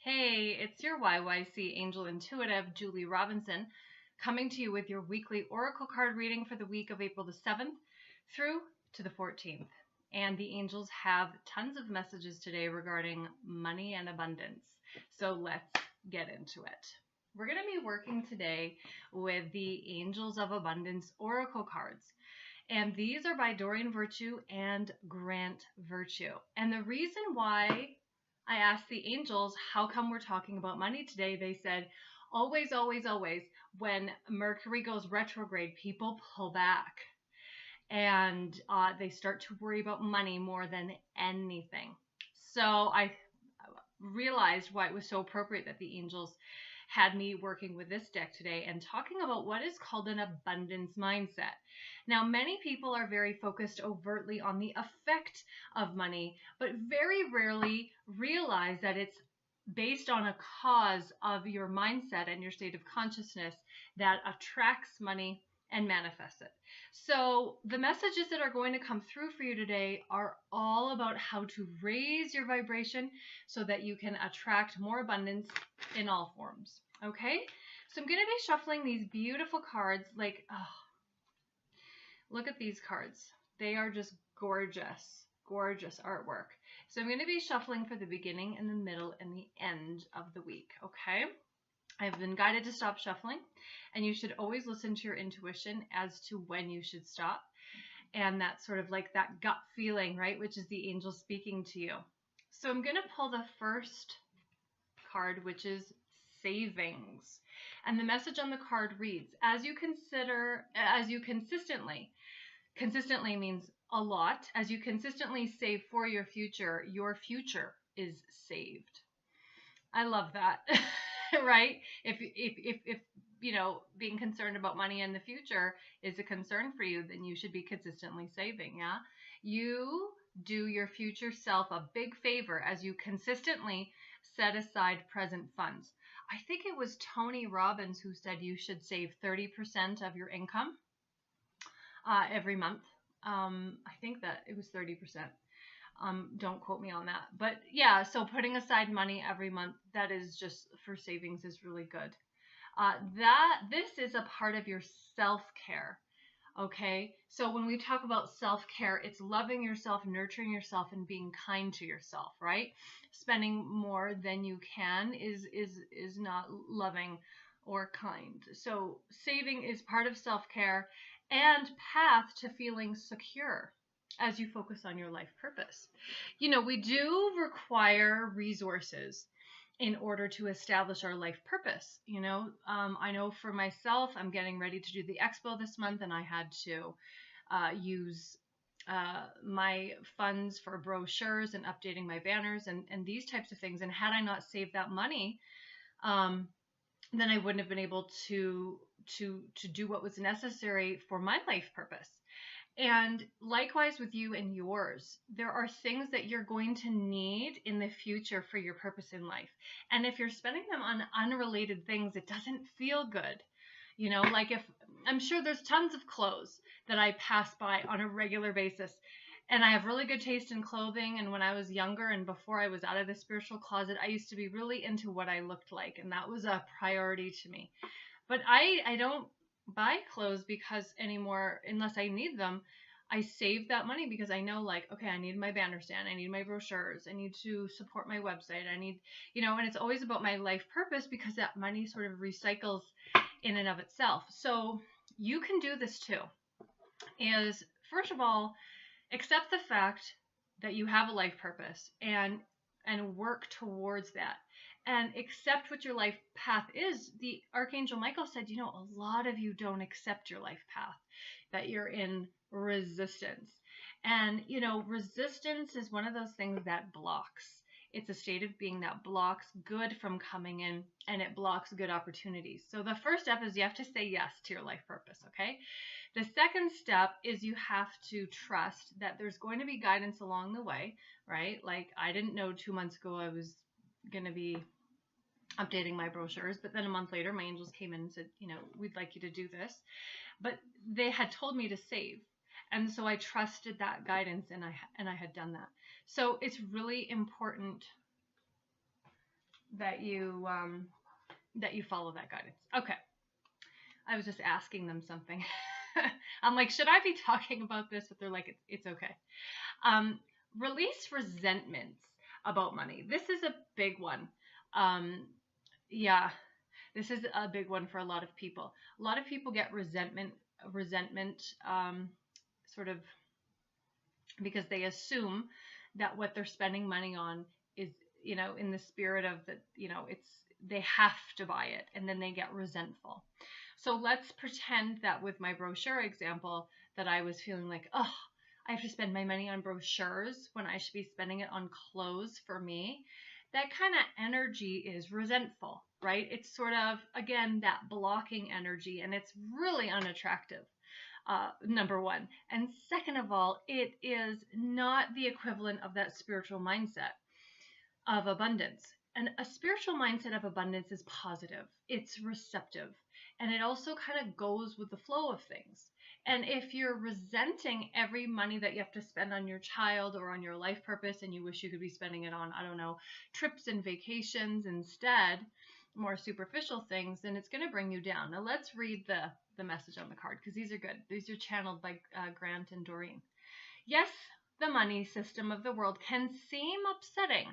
Hey, it's your YYC Angel Intuitive, Julie Robinson, coming to you with your weekly Oracle card reading for the week of April the 7th through to the 14th. And the angels have tons of messages today regarding money and abundance. So let's get into it. We're going to be working today with the Angels of Abundance Oracle cards. And these are by Doreen Virtue and Grant Virtue. And the reason why I asked the angels, how come we're talking about money today? They said, always, always, always, when Mercury goes retrograde, people pull back and they start to worry about money more than anything. So I realized why it was so appropriate that the angels had me working with this deck today and talking about what is called an abundance mindset. Now, many people are very focused overtly on the effect of money, but very rarely realize that it's based on a cause of your mindset and your state of consciousness that attracts money and manifests it. So the messages that are going to come through for you today are all about how to raise your vibration so that you can attract more abundance in all forms. Okay, so I'm going to be shuffling these beautiful cards. Like, oh, look at these cards. They are just gorgeous, gorgeous artwork. So I'm going to be shuffling for the beginning and the middle and the end of the week. Okay, I've been guided to stop shuffling, and you should always listen to your intuition as to when you should stop. And that's sort of like that gut feeling, right? Which is the angel speaking to you. So I'm going to pull the first card, which is savings. And the message on the card reads, as you consistently means a lot, as you consistently save for your future is saved. I love that. Right? If you know, being concerned about money in the future is a concern for you, then you should be consistently saving. Yeah, you do your future self a big favor as you consistently set aside present funds. I think it was Tony Robbins who said you should save 30% of your income every month. I think that it was 30%. Don't quote me on that. But yeah, so putting aside money every month, that is just for savings is really good. This is a part of your self-care. Okay, so when we talk about self-care, it's loving yourself, nurturing yourself, and being kind to yourself, right? Spending more than you can is not loving or kind. So saving is part of self-care and path to feeling secure as you focus on your life purpose. You know, we do require resources in order to establish our life purpose. You know, I know for myself, I'm getting ready to do the Expo this month, and I had to use my funds for brochures and updating my banners and these types of things. And had I not saved that money, then I wouldn't have been able to do what was necessary for my life purpose. And likewise with you and yours, there are things that you're going to need in the future for your purpose in life. And if you're spending them on unrelated things, it doesn't feel good. You know, like if I'm sure there's tons of clothes that I pass by on a regular basis. And I have really good taste in clothing. And when I was younger and before I was out of the spiritual closet, I used to be really into what I looked like. And that was a priority to me. But I don't buy clothes because anymore, unless I need them. I save that money because I know, like, okay, I need my banner stand, I need my brochures, I need to support my website, I need, you know, and it's always about my life purpose because that money sort of recycles in and of itself. So you can do this too. Is first of all, accept the fact that you have a life purpose and work towards that. And accept what your life path is. The Archangel Michael said, you know, a lot of you don't accept your life path, that you're in resistance. And, you know, resistance is one of those things that blocks. It's a state of being that blocks good from coming in, and it blocks good opportunities. So the first step is you have to say yes to your life purpose, okay? The second step is you have to trust that there's going to be guidance along the way, right? Like I didn't know 2 months ago I was going to be updating my brochures, but then a month later my angels came in and said, you know, we'd like you to do this. But they had told me to save. And so I trusted that guidance, and I had done that. So it's really important that you follow that guidance. Okay. I was just asking them something. I'm like, should I be talking about this? But they're like, it's okay. Um, Release resentments about money. This is a big one. Um, yeah, this is a big one for a lot of people. A lot of people get resentment, sort of because they assume that what they're spending money on is, in the spirit of the, they have to buy it, and then they get resentful. So let's pretend that with my brochure example, that I was feeling like, oh, I have to spend my money on brochures when I should be spending it on clothes for me. That kind of energy is resentful, right? It's sort of, again, that blocking energy, and it's really unattractive. Number one. And second of all, it is not the equivalent of that spiritual mindset of abundance. And a spiritual mindset of abundance is positive, it's receptive, and it also kind of goes with the flow of things. And if you're resenting every money that you have to spend on your child or on your life purpose, and you wish you could be spending it on, I don't know, trips and vacations instead, more superficial things, then it's going to bring you down. Now let's read the message on the card, because these are good. These are channeled by Grant and Doreen. Yes, the money system of the world can seem upsetting,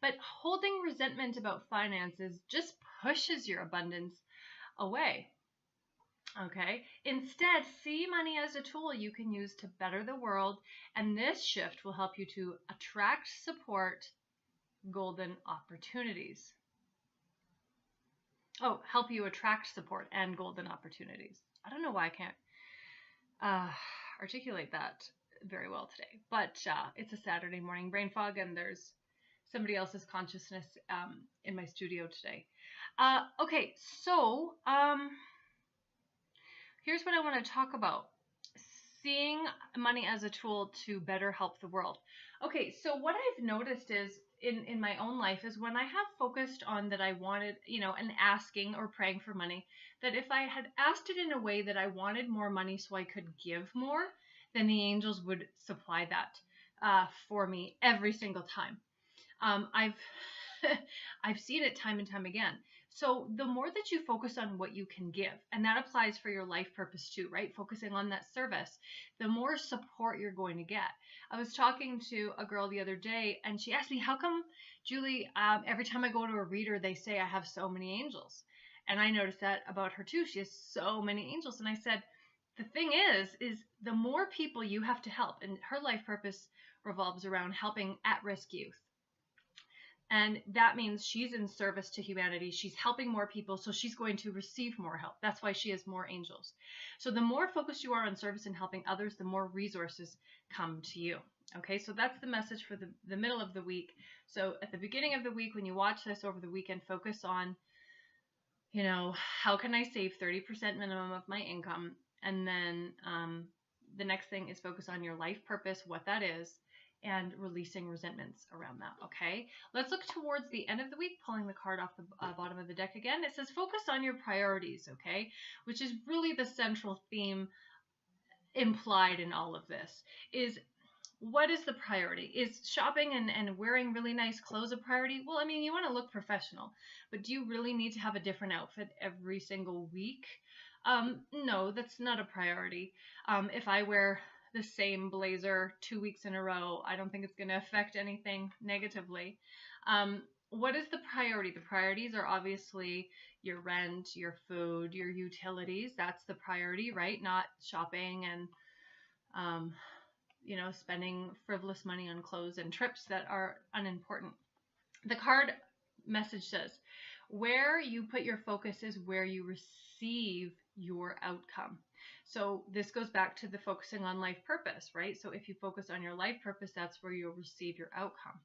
but holding resentment about finances just pushes your abundance away. Okay? Instead, see money as a tool you can use to better the world, and this shift will help you to attract, support golden opportunities. Oh, help you attract support and golden opportunities. I don't know why I can't articulate that very well today, but it's a Saturday morning brain fog, and there's somebody else's consciousness in my studio today. Okay, so here's what I want to talk about. Seeing money as a tool to better help the world. Okay, so what I've noticed is in my own life is when I have focused on that I wanted, and asking or praying for money, that if I had asked it in a way that I wanted more money so I could give more, then the angels would supply that for me every single time. I've I've seen it time and time again. So the more that you focus on what you can give, and that applies for your life purpose too, right? Focusing on that service, the more support you're going to get. I was talking to a girl the other day, and she asked me, how come, Julie, every time I go to a reader, they say I have so many angels? And I noticed that about her too. She has so many angels. And I said, the thing is the more people you have to help, and her life purpose revolves around helping at-risk youth. And that means she's in service to humanity. She's helping more people, so she's going to receive more help. That's why she has more angels. So the more focused you are on service and helping others, the more resources come to you. Okay, so that's the message for the middle of the week. So at the beginning of the week, when you watch this over the weekend, focus on, how can I save 30% minimum of my income? And then the next thing is focus on your life purpose, what that is, and releasing resentments around that. Okay, let's look towards the end of the week, pulling the card off the bottom of the deck again. It says focus on your priorities, okay, which is really the central theme implied in all of this. Is what is the priority? Is shopping and wearing really nice clothes a priority? Well, I mean, you want to look professional, but do you really need to have a different outfit every single week? No, that's not a priority. If I wear the same blazer 2 weeks in a row, I don't think it's going to affect anything negatively. What is the priority? The priorities are obviously your rent, your food, your utilities. That's the priority, right? Not shopping and, spending frivolous money on clothes and trips that are unimportant. The card message says, where you put your focus is where you receive your outcome. So this goes back to the focusing on life purpose, right? So if you focus on your life purpose, that's where you'll receive your outcome.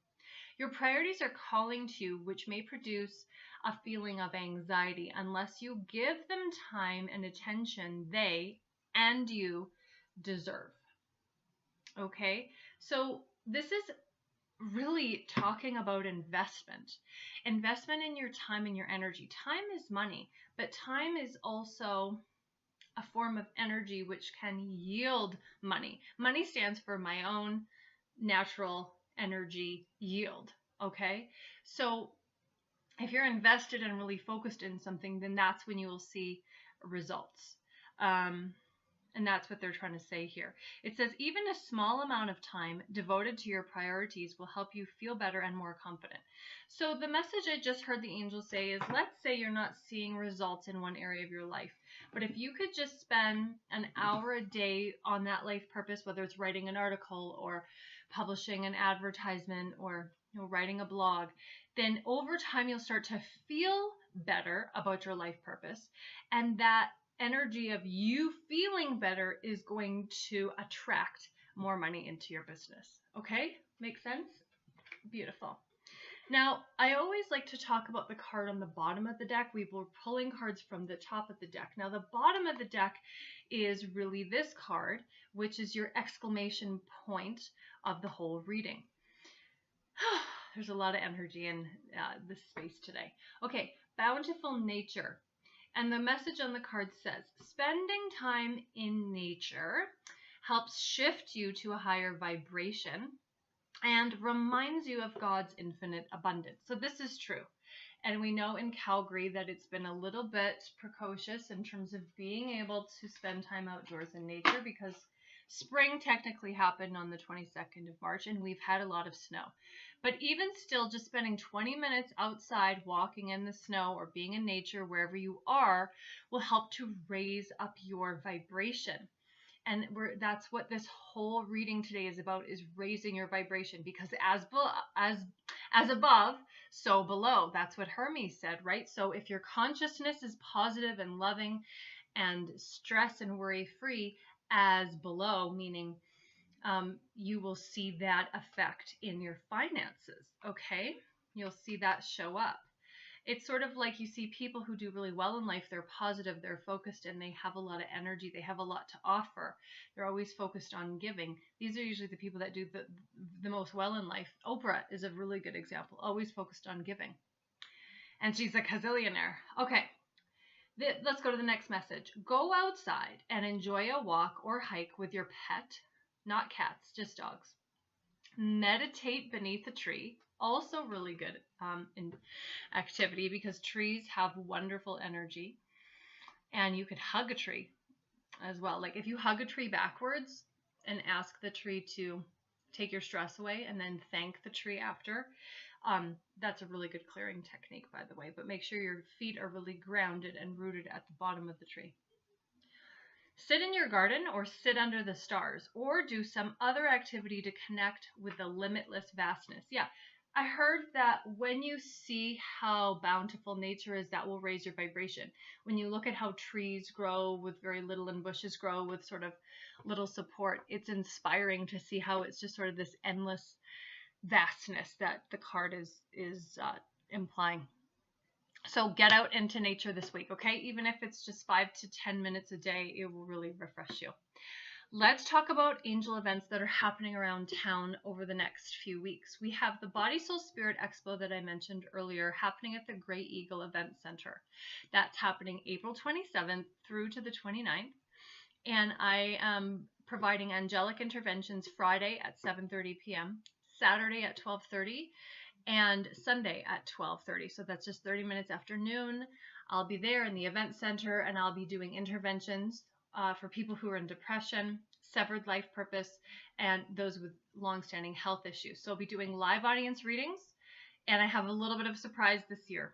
Your priorities are calling to you, which may produce a feeling of anxiety unless you give them time and attention they and you deserve. Okay, so this is really talking about investment in your time and your energy. Time is money, but time is also a form of energy which can yield money. Money stands for my own natural energy yield. Okay, so If you're invested and really focused in something, then that's when you will see results. Um, and that's what they're trying to say here. It says, even a small amount of time devoted to your priorities will help you feel better and more confident. So the message I just heard the angels say is, let's say you're not seeing results in one area of your life, but if you could just spend an hour a day on that life purpose, whether it's writing an article or publishing an advertisement or writing a blog, then over time you'll start to feel better about your life purpose, and that energy of you feeling better is going to attract more money into your business. Okay? Make sense? Beautiful. Now, I always like to talk about the card on the bottom of the deck. We were pulling cards from the top of the deck. Now, the bottom of the deck is really this card, which is your exclamation point of the whole reading. There's a lot of energy in this space today. Okay, bountiful nature. And the message on the card says, spending time in nature helps shift you to a higher vibration and reminds you of God's infinite abundance. So this is true. And we know in Calgary that it's been a little bit precocious in terms of being able to spend time outdoors in nature, because spring technically happened on the 22nd of March and we've had a lot of snow. But even still, just spending 20 minutes outside walking in the snow or being in nature wherever you are will help to raise up your vibration. And that's what this whole reading today is about, is raising your vibration, because as above, so below. That's what Hermes said, right? So if your consciousness is positive and loving and stress and worry free, as below, meaning you will see that effect in your finances. Okay, you'll see that show up. It's sort of like you see people who do really well in life. They're positive, they're focused, and they have a lot of energy. They have a lot to offer. They're always focused on giving. These are usually the people that do the most well in life. Oprah is a really good example, always focused on giving. And she's a gazillionaire. Okay, let's go to the next message. Go outside and enjoy a walk or hike with your pet, not cats, just dogs. Meditate beneath a tree. Also really good in activity, because trees have wonderful energy. And you could hug a tree as well. Like if you hug a tree backwards and ask the tree to take your stress away and then thank the tree after, that's a really good clearing technique, by the way. But make sure your feet are really grounded and rooted at the bottom of the tree. Sit in your garden or sit under the stars, or do some other activity to connect with the limitless vastness. Yeah, I heard that when you see how bountiful nature is, that will raise your vibration. When you look at how trees grow with very little and bushes grow with sort of little support, it's inspiring to see how it's just sort of this endless vastness that the card is implying. So get out into nature this week, okay? Even if it's just 5 to 10 minutes a day, it will really refresh you. Let's talk about angel events that are happening around town over the next few weeks. We have the Body, Soul, Spirit Expo that I mentioned earlier happening at the Grey Eagle Event Center. That's happening April 27th through to the 29th. And I am providing angelic interventions Friday at 7:30 p.m., Saturday at 12:30, and Sunday at 12:30. So that's just 30 minutes after noon. I'll be there in the event center, and I'll be doing interventions for people who are in depression, severed life purpose, and those with long-standing health issues. So I'll be doing live audience readings, and I have a little bit of a surprise this year.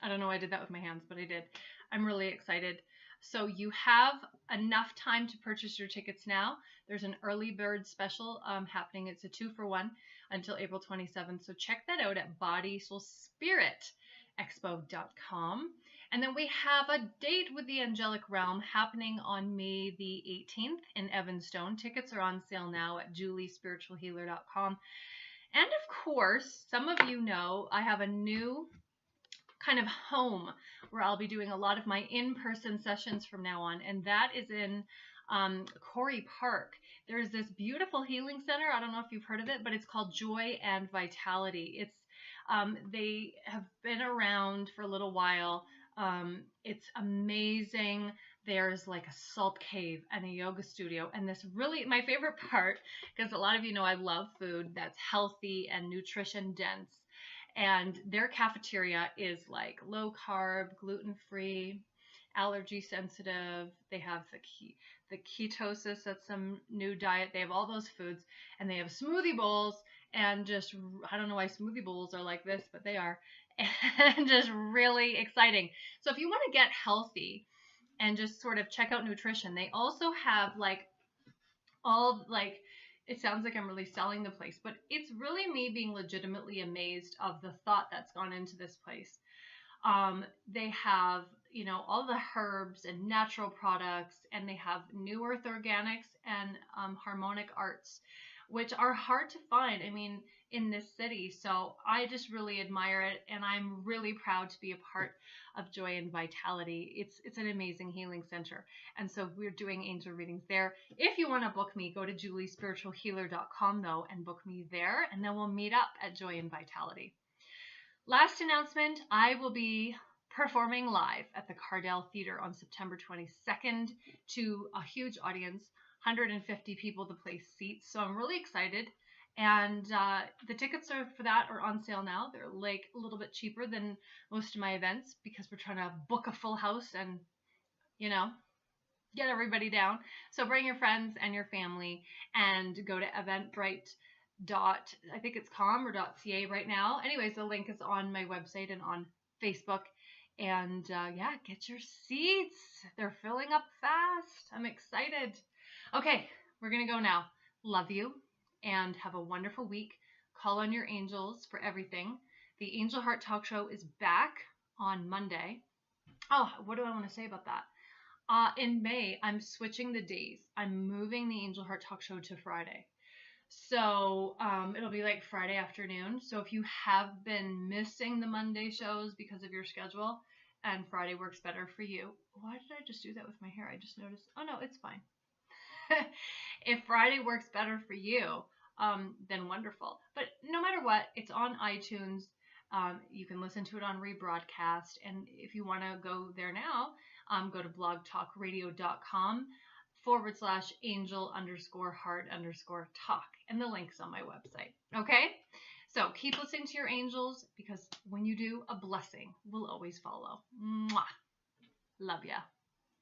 I don't know why I did that with my hands, but I did. I'm really excited. So you have enough time to purchase your tickets now. There's an early bird special happening. It's a 2-for-1 until April 27th. So check that out at bodysoulspiritexpo.com. And then we have a date with the Angelic Realm happening on May the 18th in Evanstone. Tickets are on sale now at juliespiritualhealer.com. And of course, some of you know I have a new kind of home where I'll be doing a lot of my in-person sessions from now on, and that is in Corey Park. There's this beautiful healing center. I don't know if you've heard of it, but it's called Joy and Vitality. It's they have been around for a little while. It's amazing. There's like a salt cave and a yoga studio, and this really, my favorite part, because a lot of you know I love food that's healthy and nutrition dense. And their cafeteria is like low carb, gluten free, allergy sensitive. They have the ketosis, that's some new diet. They have all those foods, and they have smoothie bowls, and just, I don't know why smoothie bowls are like this, but they are, and just really exciting. So if you want to get healthy and just sort of check out nutrition, they also have like all like, it sounds like I'm really selling the place, but it's really me being legitimately amazed of the thought that's gone into this place. They have, you know, all the herbs and natural products, and they have New Earth Organics and Harmonic Arts, which are hard to find, I mean, in this city. So I just really admire it, and I'm really proud to be a part of Joy and Vitality. It's an amazing healing center. And so we're doing angel readings there. If you want to book me, go to juliespiritualhealer.com though and book me there, and then we'll meet up at Joy and Vitality. Last announcement, I will be performing live at the Cardell Theater on September 22nd to a huge audience, 150 people to place seats. So I'm really excited. And the tickets for that are on sale now. They're like a little bit cheaper than most of my events because we're trying to book a full house and, you know, get everybody down. So bring your friends and your family, and go to Eventbrite I think it's com or .ca right now. Anyways, the link is on my website and on Facebook. And yeah, get your seats. They're filling up fast. I'm excited. Okay, we're going to go now. Love you and have a wonderful week. Call on your angels for everything. The Angel Heart Talk Show is back on Monday. Oh, what do I want to say about that? In May, I'm switching the days. I'm moving the Angel Heart Talk Show to Friday. So it'll be like Friday afternoon. So if you have been missing the Monday shows because of your schedule and Friday works better for you. Why did I just do that with my hair? I just noticed. Oh, no, it's fine. If Friday works better for you, then wonderful. But no matter what, it's on iTunes. You can listen to it on rebroadcast. And if you want to go there now, go to blogtalkradio.com/angel_heart_talk. And the link's on my website. Okay? So keep listening to your angels, because when you do, a blessing will always follow. Mwah. Love ya.